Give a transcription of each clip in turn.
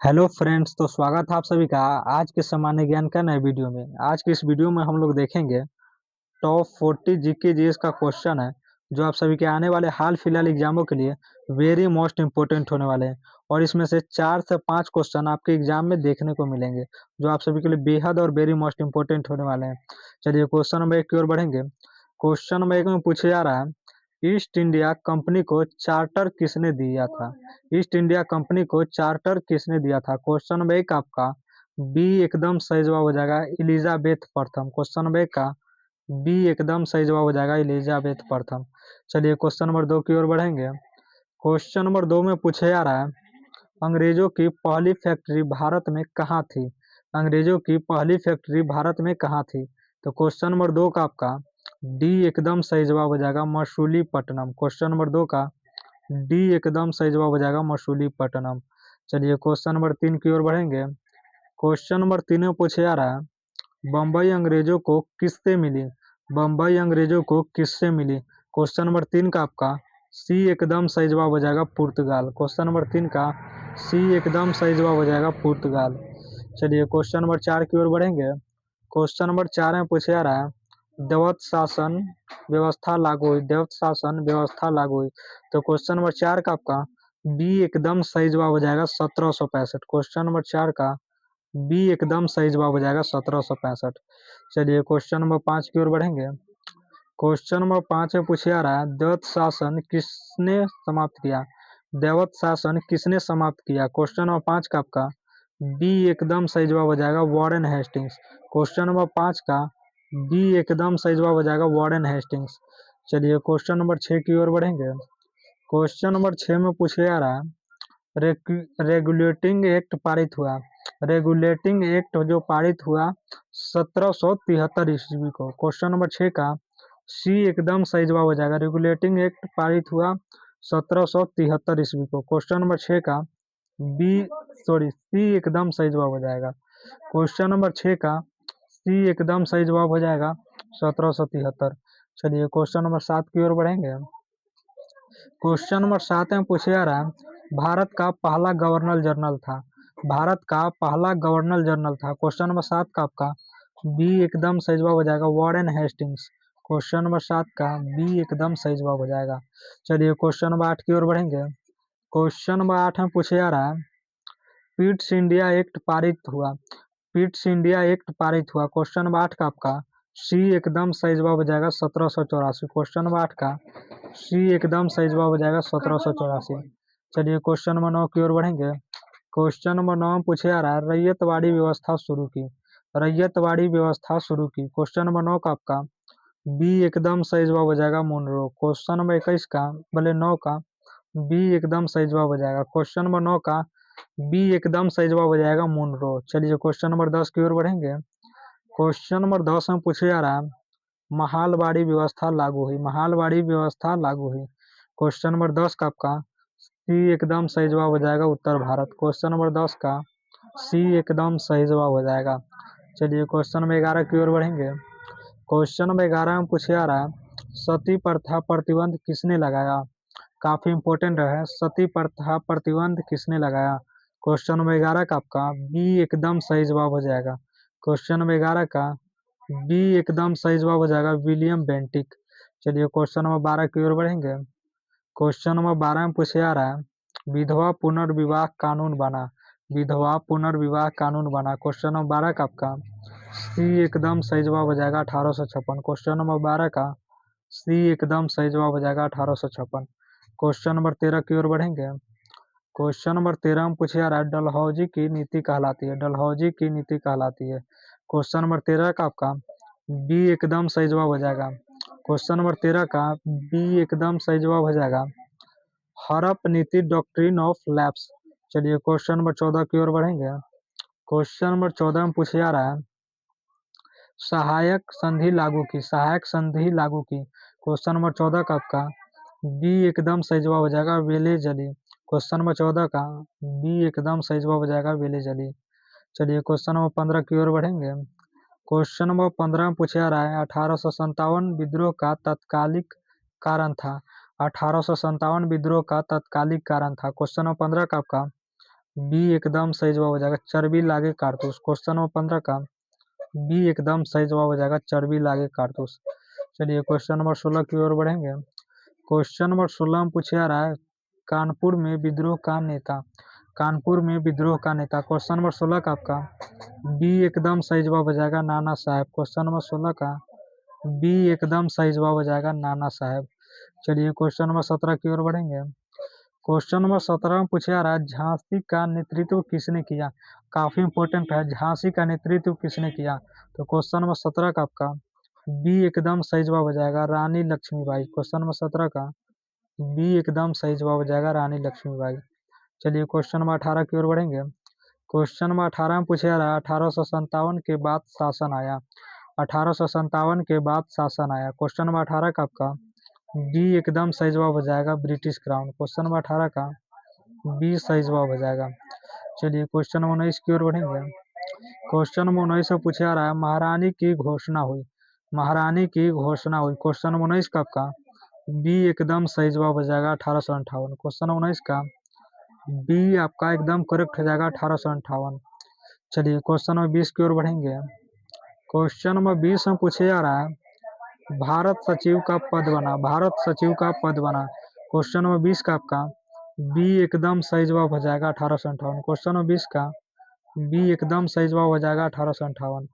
Hello friends, तो स्वागत है आप सभी का आज के सामान्य ज्ञान का नए वीडियो में। आज की इस वीडियो में हम लोग देखेंगे टॉप 40 जीके जीएस का क्वेश्चन है, जो आप सभी के आने वाले हाल फिलहाल एग्जामों के लिए वेरी मोस्ट इम्पोर्टेंट होने वाले हैं। और इसमें से 4 से 5 क्वेश्चन आपके एग्जाम में देखने को मिलेंगे, जो आप सभी के लिए बेहद और वेरी मोस्ट इम्पोर्टेंट होने वाले हैं। चलिए क्वेश्चन नंबर 1 की ओर बढ़ेंगे। क्वेश्चन नंबर 1 में पूछा जा रहा है, ईस्ट इंडिया कंपनी को चार्टर किसने दिया था? ईस्ट इंडिया कंपनी को चार्टर किसने दिया था? क्वेश्चन नंबर 1 आपका बी एकदम सही जवाब हो जाएगा, एलिजाबेथ प्रथम। क्वेश्चन नंबर 1 का बी एकदम सही जवाब हो जाएगा, एलिजाबेथ प्रथम। चलिए क्वेश्चन नंबर 2 की ओर बढ़ेंगे। क्वेश्चन नंबर 2 में पूछा जा रहा है, अंग्रेजों की पहली फैक्ट्री भारत में कहाँ थी? अंग्रेजों की पहली फैक्ट्री भारत में कहाँ थी? तो क्वेश्चन नंबर 2 का आपका डी एकदम सही जवाब हो जाएगा, मसूलीपट्टनम। क्वेश्चन नंबर 2 का डी एकदम सही जवाब हो जाएगा, मसूलीपट्टनम। चलिए क्वेश्चन नंबर 3 की ओर बढ़ेंगे। क्वेश्चन नंबर 3 में पूछा जा रहा है, बम्बई अंग्रेजों को किससे मिली? बम्बई अंग्रेजों को किससे मिली? क्वेश्चन नंबर 3 का आपका सी एकदम सही जवाब हो जाएगा, पुर्तगाल। क्वेश्चन नंबर 3 का सी एकदम सही जवाब हो जाएगा, पुर्तगाल। चलिए क्वेश्चन नंबर 4 की ओर बढ़ेंगे। क्वेश्चन नंबर 4 में पूछा जा रहा है, देवत शासन व्यवस्था लागू हुई, देवत शासन व्यवस्था लागू हुई। तो क्वेश्चन नंबर 4 का आपका बी एकदम सही जवाब हो जाएगा, 1765। क्वेश्चन नंबर 4 का बी एकदम सही जवाब हो जाएगा, 1765। चलिए क्वेश्चन नंबर 5 की ओर बढ़ेंगे। क्वेश्चन नंबर 5 में पूछा जा रहा है, देवत शासन किसने समाप्त किया? देवत शासन किसने समाप्त किया? क्वेश्चन नंबर 5 का आपका बी एकदम सही जवाब हो जाएगा, वॉरेन हेस्टिंग्स। क्वेश्चन नंबर 5 का बी एकदम सही जवाब हो जाएगा, वॉरेन हेस्टिंग्स। चलिए क्वेश्चन नंबर 6 की ओर बढ़ेंगे। क्वेश्चन नंबर 6 में पूछा जा रहा है, रेगुलेटिंग एक्ट पारित हुआ। रेगुलेटिंग एक्ट जो पारित हुआ 1773 ईस्वी को। क्वेश्चन नंबर 6 का सी एकदम सही जवाब हो जाएगा, रेगुलेटिंग एक्ट पारित हुआ 1773 ईस्वी को। क्वेश्चन नंबर 6 का बी सी एकदम सही जवाब हो जाएगा। क्वेश्चन नंबर 6 का सी एकदम सही जवाब हो जाएगा, 1773। चलिए क्वेश्चन नंबर 7 की ओर बढ़ेंगे। क्वेश्चन नंबर 7 में पूछा जा रहा है, भारत का पहला गवर्नर जनरल था। भारत का पहला गवर्नर जनरल था। क्वेश्चन नंबर 7 का आपका बी एकदम सही जवाब हो जाएगा, वॉरेन हेस्टिंग्स। क्वेश्चन नंबर 7 का बी एकदम सही जवाब हो जाएगा। चलिए क्वेश्चन नंबर 8 की ओर बढ़ेंगे। क्वेश्चन नंबर 8 में पूछा जा रहा है, पिट्स इंडिया एक्ट पारित हुआ। पिट्स इंडिया एक्ट पारित हुआ। क्वेश्चन नंबर 8 का आपका सी एकदम सही जवाब हो जाएगा, 1784। क्वेश्चन नंबर 8 का सी एकदम सही जवाब हो जाएगा, 1784। चलिए क्वेश्चन नंबर 9 की ओर बढ़ेंगे। क्वेश्चन नंबर 9 में पूछा जा रहा है, रैयतवाड़ी व्यवस्था शुरू की। रैयतवाड़ी व्यवस्था शुरू की। क्वेश्चन नंबर 9 का आपका बी एकदम सही जवाब हो जाएगा, मुनरो। क्वेश्चन नंबर 21 का भले 9 का बी एकदम सही जवाब हो जाएगा। क्वेश्चन नंबर 9 का बी एकदम सही जवाब हो जाएगा, मुनरो। चलिए क्वेश्चन नंबर 10 की ओर बढ़ेंगे। क्वेश्चन नंबर 10 में पूछा जा रहा है, महालवाड़ी व्यवस्था लागू हुई। महालवाड़ी व्यवस्था लागू हुई। क्वेश्चन नंबर 10 का आपका सी एकदम सही जवाब हो जाएगा, उत्तर भारत। क्वेश्चन नंबर 10 का सी एकदम सही जवाब हो जाएगा। चलिए क्वेश्चन नंबर 11 की ओर बढ़ेंगे। क्वेश्चन नंबर 11 में पूछा जा रहा है, सती प्रथा प्रतिबंध किसने लगाया? काफी इंपॉर्टेंट है, सती प्रथा प्रतिबंध किसने लगाया? क्वेश्चन नंबर 11 का आपका बी एकदम सही जवाब हो जाएगा। क्वेश्चन नंबर 11 का बी एकदम सही जवाब हो जाएगा, विलियम बेंटिक। चलिए क्वेश्चन नंबर 12 की ओर बढ़ेंगे। क्वेश्चन नंबर 12 में पूछा जा रहा है, विधवा पुनर्विवाह कानून बना। विधवा पुनर्विवाह कानून बना। क्वेश्चन नंबर 12 का आपका सी एकदम सही जवाब हो जाएगा, 1856। क्वेश्चन नंबर 12 का सी एकदम सही जवाब हो जाएगा, 1856। क्वेश्चन नंबर 13 की ओर बढ़ेंगे। क्वेश्चन नंबर 13 में पूछा जा रहा है, डलहौजी की नीति कहलाती है। डलहौजी की नीति कहलाती है। क्वेश्चन नंबर 13 का आपका बी एकदम सही जवाब हो जाएगा। क्वेश्चन नंबर 13 का बी एकदम सही जवाब हो जाएगा, हड़प नीति, डॉक्ट्रिन ऑफ लैप्स। चलिए क्वेश्चन नंबर 14 की ओर बढ़ेंगे। क्वेश्चन नंबर 14 में पूछा जा रहा है, सहायक संधि लागू की। सहायक संधि लागू की। क्वेश्चन नंबर 14 का आपका बी एकदम सही जवाब हो जाएगा, वेलेजली। क्वेश्चन नंबर 14 का बी एकदम सही जवाब हो जाएगा, वेलेजली। चलिए क्वेश्चन नंबर 15 की ओर बढ़ेंगे। क्वेश्चन नंबर 15 में पूछा जा रहा है, 1857 विद्रोह का तत्कालिक कारण था। 1857 विद्रोह का तत्कालिक कारण था। क्वेश्चन नंबर 15 का आपका बी एकदम सही जवाब हो जाएगा चर्बी लागे कारतूस। क्वेश्चन नंबर 15 का बी एकदम सही जवाब हो जाएगा चर्बी लागे कारतूस। चलिए क्वेश्चन नंबर 16 की ओर बढ़ेंगे। क्वेश्चन नंबर 16 में पूछे आ रहा है कानपुर में विद्रोह का नेता। कानपुर में विद्रोह का नेता। क्वेश्चन नंबर 16 का आपका बी एकदम सही जवाब हो जाएगा नाना साहब। क्वेश्चन नंबर 16 का बी एकदम सही जवाब हो जाएगा नाना साहब। चलिए क्वेश्चन नंबर 17 की ओर बढ़ेंगे। क्वेश्चन नंबर 17 में पूछा जा रहा है झांसी का नेतृत्व किसने किया। काफी इंपॉर्टेंट है झांसी का नेतृत्व किसने किया। तो क्वेश्चन नंबर 17 का आपका बी एकदम सही जवाब हो जाएगा रानी लक्ष्मीबाई। क्वेश्चन नंबर 17 का बी एकदम सही जवाब हो जाएगा रानी लक्ष्मीबाई। चलिए क्वेश्चन नंबर 18 की ओर बढ़ेंगे। क्वेश्चन नंबर 18 में पूछा जा रहा है 1857 के बाद शासन आया। 1857 के बाद शासन आया। क्वेश्चन नंबर 18 का आपका बी एकदम सही जवाब हो जाएगा ब्रिटिश क्राउन। क्वेश्चन नंबर 18 का बी सही जवाब हो जाएगा। चलिए क्वेश्चन नंबर 19 की ओर बढ़ेंगे। क्वेश्चन नंबर 19 में पूछा जा रहा है महारानी की घोषणा हुई। महारानी की घोषणा हुई। क्वेश्चन नंबर 19 का आपका बी एकदम सही जवाब हो जाएगा 1858। क्वेश्चन नंबर 19 का बी आपका एकदम करेक्ट हो जाएगा 1858। चलिए क्वेश्चन नंबर 20 की ओर बढ़ेंगे। क्वेश्चन नंबर 20 में पूछे जा रहा है भारत सचिव का पद बना। भारत सचिव का पद बना। क्वेश्चन नंबर 20 का आपका बी एकदम सही जवाब हो जाएगा 1858। क्वेश्चन नंबर 20 का बी एकदम सही जवाब हो जाएगा 1858।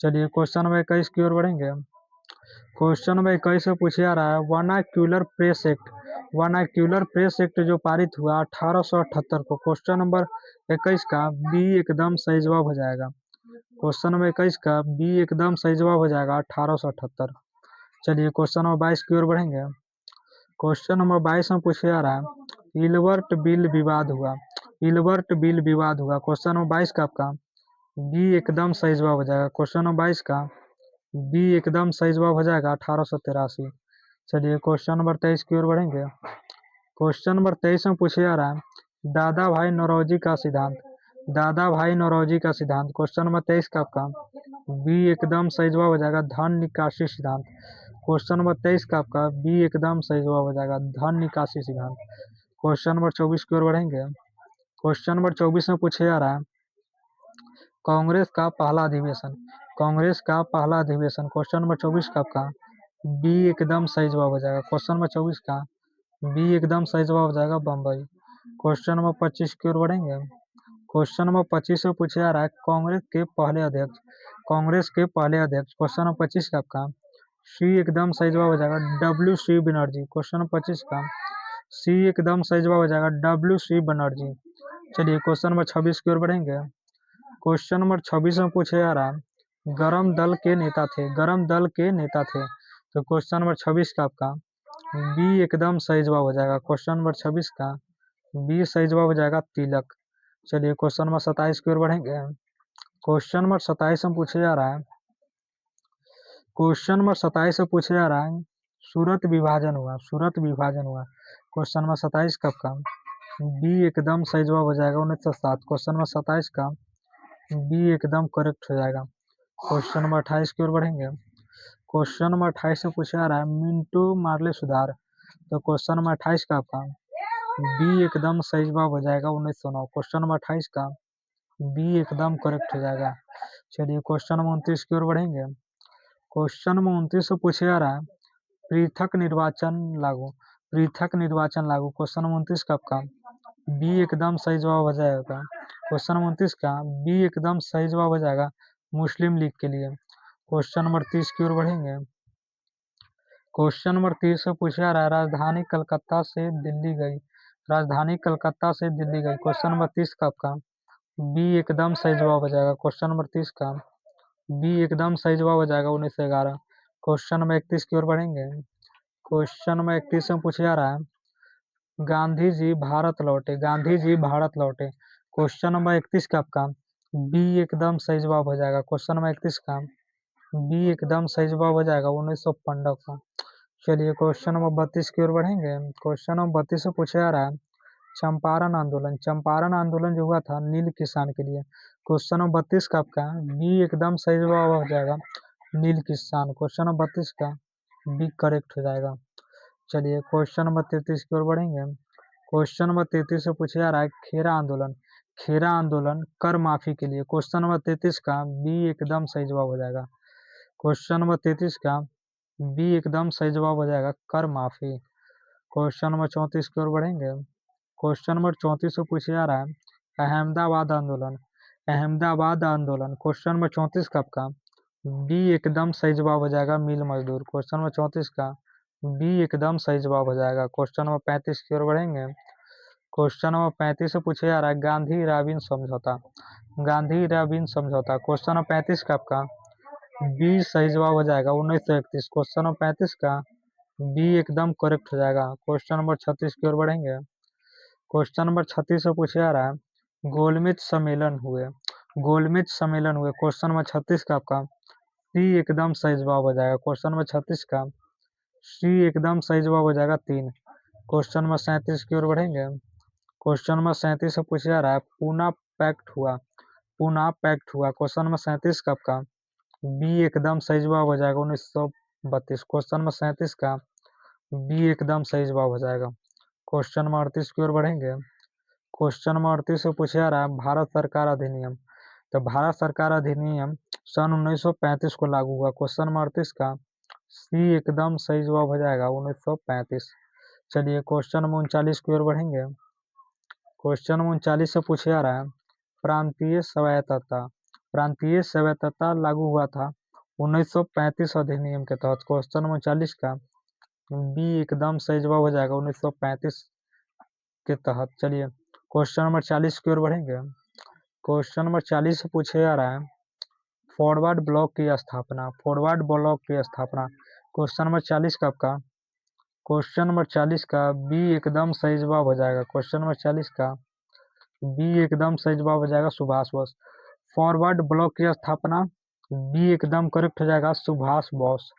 चलिए क्वेश्चन नंबर 21 की ओर बढ़ेंगे। क्वेश्चन नंबर 21 में पूछे जा रहा है vernacular press act. Vernacular press act जो पारित हुआ 1878 को। क्वेश्चन नंबर 21 का बी एकदम सही जवाब हो जाएगा। क्वेश्चन नंबर 21 का बी एकदम सही जवाब हो जाएगा 1878। चलिए क्वेश्चन नंबर 22 की ओर बढ़ेंगे। क्वेश्चन नंबर 22 में पूछा जा रहा है इलवर्ट बिल विवाद हुआ। इलवर्ट बिल विवाद हुआ। क्वेश्चन नंबर 22 का आपका बी एकदम सही जवाब हो जाएगा। क्वेश्चन नंबर 22 का बी एकदम सही जवाब हो जाएगा 1883। चलिए क्वेश्चन नंबर 23 की ओर बढ़ेंगे। क्वेश्चन नंबर 23 में पूछा जा रहा है दादा भाई नौरोजी का सिद्धांत। दादा भाई नौरोजी का सिद्धांत। क्वेश्चन नंबर 23 का आपका बी एकदम सही जवाब हो जाएगा धन निकासी सिद्धांत। क्वेश्चन नंबर 23 का आपका बी एकदम सही जवाब हो जाएगा धन निकासी सिद्धांत। क्वेश्चन नंबर 24 की ओर बढ़ेंगे। क्वेश्चन नंबर 24 में पूछा जा रहा है कांग्रेस का पहला अधिवेशन। कांग्रेस का पहला अधिवेशन। क्वेश्चन नंबर 24 का आपका बी एकदम सही जवाब हो जाएगा। क्वेश्चन नंबर 24 का बी एकदम सही जवाब हो जाएगा बम्बई। क्वेश्चन नंबर 25 की ओर बढ़ेंगे। क्वेश्चन नंबर 25 में पूछा जा रहा है कांग्रेस के पहले अध्यक्ष। कांग्रेस के पहले अध्यक्ष। क्वेश्चन नंबर 25 का आपका सी एकदम सही जवाब हो जाएगा W C Banerjee. Question number 25 का सी एकदम सही जवाब हो जाएगा डब्ल्यू सी बनर्जी। चलिए क्वेश्चन नंबर 26 की ओर बढ़ेंगे। क्वेश्चन नंबर 26 में पूछा जा रहा है गरम दल के नेता थे। गरम दल के नेता थे। तो क्वेश्चन नंबर 26 का आपका बी एकदम सही जवाब हो जाएगा। क्वेश्चन नंबर 26 का बी सही जवाब हो जाएगा तिलक। चलिए क्वेश्चन नंबर 27 की ओर बढ़ेंगे। क्वेश्चन नंबर 27 में पूछा जा रहा है क्वेश्चन नंबर 27 में पूछा जा रहा है सूरत विभाजन हुआ। सूरत विभाजन हुआ। क्वेश्चन नंबर 27 का आपका बी एकदम सही जवाब हो जाएगा 1907। क्वेश्चन नंबर 27 का बी एकदम करेक्ट हो जाएगा। क्वेश्चन नंबर 28 की ओर बढ़ेंगे। क्वेश्चन नंबर 28 में पूछा जा रहा है मिंटू मार्ले सुधार। तो क्वेश्चन नंबर 28 का आपका बी एकदम सही जवाब हो जाएगा 1909। क्वेश्चन नंबर 28 का बी एकदम करेक्ट हो जाएगा। चलिए क्वेश्चन नंबर 29 की ओर बढ़ेंगे। क्वेश्चन नंबर 29 में पूछा जा रहा है पृथक निर्वाचन लागू। पृथक निर्वाचन लागू। क्वेश्चन नंबर 29 का आपका बी एकदम सही जवाब हो जाएगा। क्वेश्चन नंबर 29 का बी एकदम सही जवाब हो जाएगा मुस्लिम लीग के लिए। क्वेश्चन नंबर 30 की ओर बढ़ेंगे। क्वेश्चन नंबर 30 से पूछा जा रहा है राजधानी कलकत्ता से दिल्ली गई। राजधानी कलकत्ता से दिल्ली गई। क्वेश्चन नंबर 30 का आपका बी एकदम सही जवाब हो जाएगा। क्वेश्चन नंबर 30 का बी एकदम सही जवाब हो जाएगा 1911। क्वेश्चन नंबर 31 की ओर बढ़ेंगे। क्वेश्चन नंबर 31 में पूछा जा रहा है गांधी जी भारत लौटे। गांधी जी भारत लौटे। क्वेश्चन नंबर 31 का आपका बी एकदम सही जवाब हो जाएगा। क्वेश्चन नंबर 31 का बी एकदम सही जवाब हो जाएगा 1915 को। चलिए क्वेश्चन नंबर 32 की ओर बढ़ेंगे। क्वेश्चन नंबर 32 से पूछा जा रहा है चंपारण आंदोलन। चंपारण आंदोलन जो हुआ था नील किसान के लिए। क्वेश्चन नंबर 32 का आपका बी एकदम सही जवाब हो जाएगा नील किसान। क्वेश्चन नंबर 32 का बी करेक्ट हो जाएगा। चलिए क्वेश्चन नंबर 33 की ओर बढ़ेंगे। क्वेश्चन नंबर 33 से पूछा जा रहा है खेरा आंदोलन। खेरा आंदोलन कर माफी के लिए। क्वेश्चन नंबर 33 का बी एकदम सही जवाब हो जाएगा। क्वेश्चन नंबर 33 का बी एकदम सही जवाब हो जाएगा, कर माफी। क्वेश्चन नंबर 34 की ओर बढ़ेंगे। क्वेश्चन नंबर 34 से पूछा जा रहा है अहमदाबाद आंदोलन। अहमदाबाद आंदोलन क्वेश्चन नंबर 34 कब का बी एकदम सही जवाब हो जाएगा, मिल मजदूर। क्वेश्चन नंबर 34 का बी एकदम सही जवाब हो जाएगा। क्वेश्चन नंबर 35 की ओर बढ़ेंगे। क्वेश्चन नंबर 35 से पूछा जा रहा है गांधी राबिन समझौता। गांधी राबिन समझौता क्वेश्चन नंबर 35 का आपका बी सही जवाब हो जाएगा 1931। क्वेश्चन नंबर 35 का बी एकदम करेक्ट हो जाएगा। क्वेश्चन नंबर 36 की ओर बढ़ेंगे। क्वेश्चन नंबर 36 से पूछा जा रहा है गोलमेज सम्मेलन हुए। गोलमेज सम्मेलन हुए क्वेश्चन नंबर 36 का आपका सी एकदम सही जवाब हो जाएगा। क्वेश्चन नंबर 36 का सी एकदम सही जवाब हो जाएगा 3। क्वेश्चन नंबर 37 की ओर बढ़ेंगे। क्वेश्चन नंबर 37 से पूछा जा रहा है पूना पैक्ट हुआ। पूना पैक्ट हुआ क्वेश्चन नंबर 37 का आपका बी एकदम सही जवाब हो जाएगा 1932। क्वेश्चन नंबर 37 का बी एकदम सही जवाब हो जाएगा। क्वेश्चन नंबर 38 की ओर बढ़ेंगे। क्वेश्चन नंबर 38 से पूछा जा रहा है भारत सरकार अधिनियम। तो भारत सरकार अधिनियम सन 1935 को लागू हुआ। क्वेश्चन नंबर 38 का सी एकदम सही जवाब हो जाएगा 1935। चलिए क्वेश्चन नंबर 39 की ओर बढ़ेंगे। क्वेश्चन नंबर 39 से पूछा जा रहा है प्रांतीय स्वायत्तता। प्रांतीय स्वायत्तता लागू हुआ था 1935 अधिनियम के तहत। क्वेश्चन नंबर 40 का बी एकदम सही जवाब हो जाएगा 1935 के तहत। चलिए क्वेश्चन नंबर 40 की ओर बढ़ेंगे। क्वेश्चन नंबर 40 से पूछा जा रहा है फॉरवर्ड ब्लॉक की स्थापना। फॉरवर्ड ब्लॉक की स्थापना क्वेश्चन नंबर 40 का आपका क्वेश्चन नंबर 40 का बी एकदम सही जवाब हो जाएगा। क्वेश्चन नंबर 40 का बी एकदम सही जवाब हो जाएगा सुभाष बोस। फॉरवर्ड ब्लॉक की स्थापना बी एकदम करेक्ट हो जाएगा सुभाष बोस।